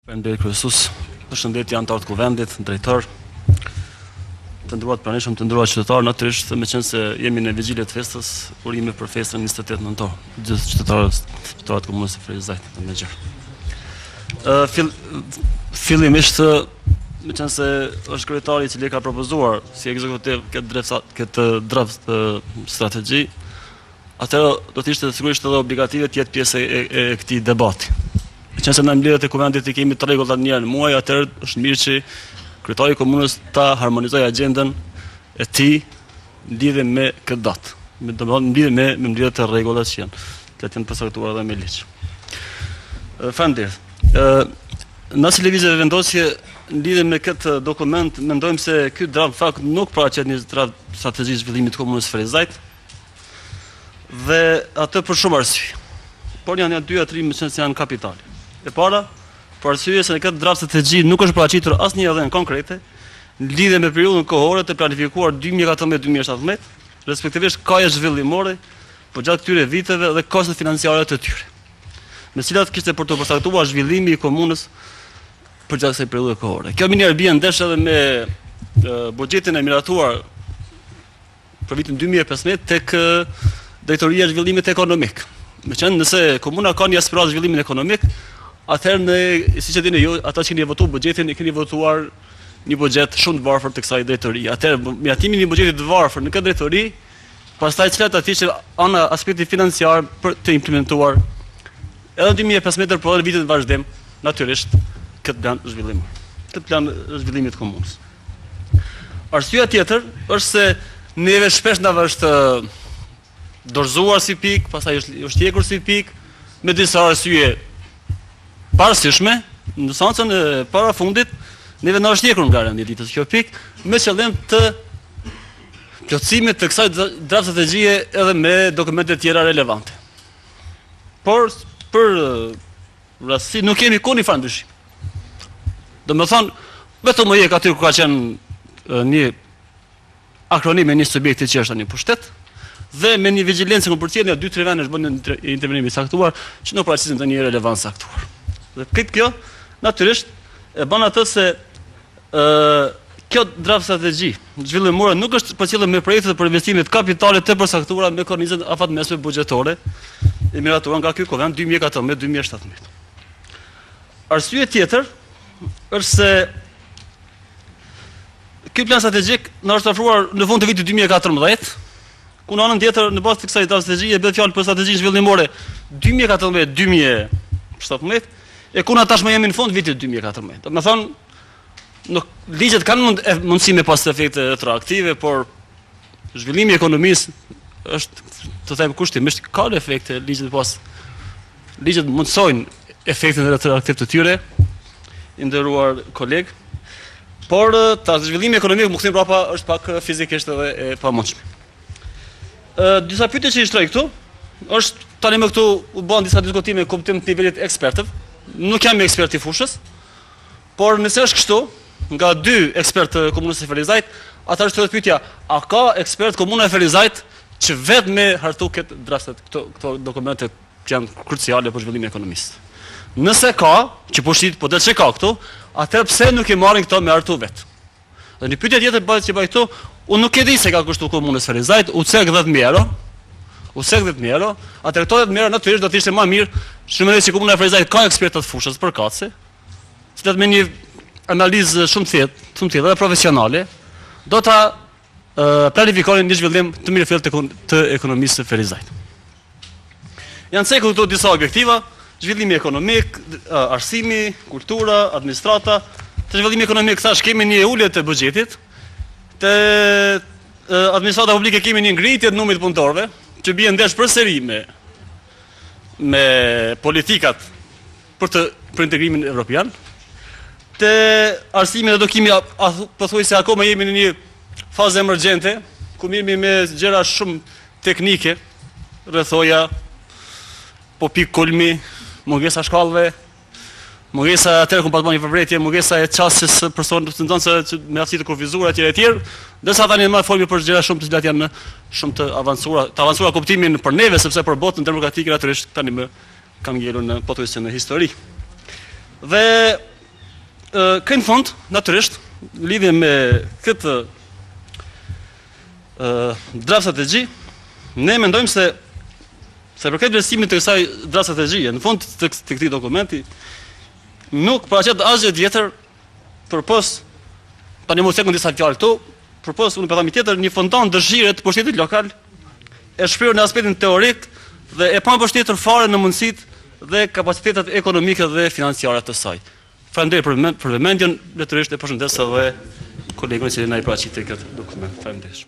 Përmbledhje kryesues, përshëndetje anëtarë të kuvendit, drejtor, të nderuar të pranishëm, të nderuar qytetarë, natyrisht meqense jemi në vigjilje të festës, urime për festën 28 nëntor, gjithë qytetarët të komunës së Frezajt dhe Mexher. Fillimisht, meqense është kryetari i cili ka propozuar si ekzekutiv këtë draft strategji, atëherë do të ishte sigurisht edhe obligative të jetë pjesë e këtij debati. Qëse në mbledhjet e kuvendit i kemi të rregullat një herë në muaj, atëherë është mirë që kryetari i komunës ta harmonizojë agjendën e tij në lidhje me këtë datë. Domethënë në lidhje me mbledhjet e rregullat që janë përcaktuara dhe me ligj. Faleminderit. Nëse lëvizje vendosje në lidhje me këtë dokument, mendojmë se ky draft fakt nuk paraqet një draft strategjisë zhvillimit të komunës së Frezajt dhe atë për shumë arsye. Por janë dy a tre më që janë kapitale. E para, për arsye se në këtë draft strategji nuk është paraqitur asnjë dhënë konkrete në lidhje me periudhën kohore të planifikuar 2014-2017, respektivisht kaja zhvillimore për gjatë këtyre viteve dhe kostet financiare të tyre, me cilat kishte për të përcaktuar zhvillimi i komunës për gjatë kësaj periudhe kohore. Kjo minjëherë bie ndesh edhe me buxhetin e miratuar për vitin 2015 tek Drejtoria e Zhvillimit Ekonomik. Meqenëse nëse komuna ka një aspirat zhvillimin ekonomik, atëherë siç e dini ju, ata që keni votuar buxhetin e keni votuar një buxhet shumë të varfër të kësaj drejtorie. Atëherë mjaftimin e një buxheti të varfër në këtë drejtori, pastaj cilat aty që ana aspekti financiar për të implementuar edhe në 2015 por edhe vitet në vazhdim, natyrisht këtë plan zhvillim. Këtë plan zhvillimit të komunës. Arsyeja tjetër është se neve shpesh na është dorëzuar si pikë, pastaj është hekur si pikë, me disa arsye parësishme, në seancën e parafundit, neve na është hekur nga rendi ditës kjo pikë, me qëllim të plotësimit të kësaj draft strategjie edhe me dokumente tjera relevante. Por për rasti nuk kemi kurrë farë ndryshim. Domethënë, vetëm më jek aty ku ka qenë një akronim e një subjekti që është një pushtet, dhe me një vigjilencë në përcjellje 2-3 vende është bën intervenimi i saktuar që nuk paraqiten ndonjë relevancë saktuar. Dhe kjo natyrisht e bën atë se kjo draft strategji zhvillimore nuk është përcjellur me projekte për investime të kapitale të përcaktuara me kornizën afatmesme buxhetore e miratuar nga ky kuvend 2014-2017. Arsye tjetër është se ky plan strategjik na është ofruar në fund të vitit 2014. Ku në anën tjetër, në bazë të kësaj strategjie bëhet fjalë për strategjinë zhvillimore 2014-2017, e ku na tashmë jemi në fund vitit 2014. Domethënë, nuk ligjet kanë mundësi me pas efekte retroaktive, por zhvillimi i ekonomisë është, të them kushtimisht, ka efekte, ligjet mundsojnë efektin retroaktiv të tyre, i nderuar koleg, por ta zhvillimi ekonomik më kthim prapa është pak fizikisht edhe e pamundshme. Disa pyetje që i shtroj këtu, është tani më këtu u bën disa diskutime në kuptim të nivelit ekspertëv. Nuk jam ekspert i fushës, por nëse është kështu, nga 2 ekspertë të komunës së Frezajt, atëherë është pyetja, a ka ekspert komuna e Frezajt që vetëm me hartu këtë draftet, këto dokumente që janë kruciale për zhvillimin e ekonomisë? Nëse ka, që po shit, po del që ka këtu, atëherë pse nuk i marrin këto me hartu vetë? Dhe një pyetje tjetër bëhet që bëj këtu, unë nuk e di se ka kushtuar komunës së Frezajt, u cek 10.000 euro. Atëherë këto 10.000 euro natyrisht do të ishte më mirë, shumë që komuna e Frezajt ka ekspertë të fushës përkatëse, cilat me një analizë shumë thjeshtë dhe profesionale, do ta planifikonin një zhvillim të mirëfillt të ekonomisë së Frezajt. Janë cekur këtu disa objektiva: zhvillimi ekonomik, arsimi, kultura, administrata. Të zhvillimi ekonomik, thash, kemi një ulje të buxhetit, të administrata publike kemi një ngritje të numrit punëtorëve, që bie ndesh përsëri me politikat për integrimin evropian. Të arsimin do kemi pothuajse akoma jemi në një fazë emergjente, ku mirëmi me gjëra shumë teknike, rrethoja, po pik kulmi, mungesa shkallëve, mungesa atëherë kur patbën një përbretje, mungesa e çastës së personit që me aftësi të kufizuar etj. Ndërsa tani më folmi për gjëra shumë të cilat janë shumë të avancuara kuptimin për neve, sepse për botën demokratike natyrisht tani më kanë ngelur në pothuajse në histori. Dhe Kënë fund, natyrisht, në lidhje me këtë draft strategji, ne mendojmë se përket vlerësimit të kësaj draft strategjie, në fund të këtij dokumenti, nuk paraqet asgjë tjetër përpos, tani mos e kam disa fjalë këtu, përpos unë përthami tjetër, një fontan dëshire të pushtetit lokal, e shprehur në aspektin teorik dhe e pa mbështetur fare në mundësitë dhe kapacitetet ekonomike dhe financiare të saj. Faleminderit për vëmendjen, natyrisht e përshëndes edhe kolegun që na i paraqiti këtë dokument. Faleminderit.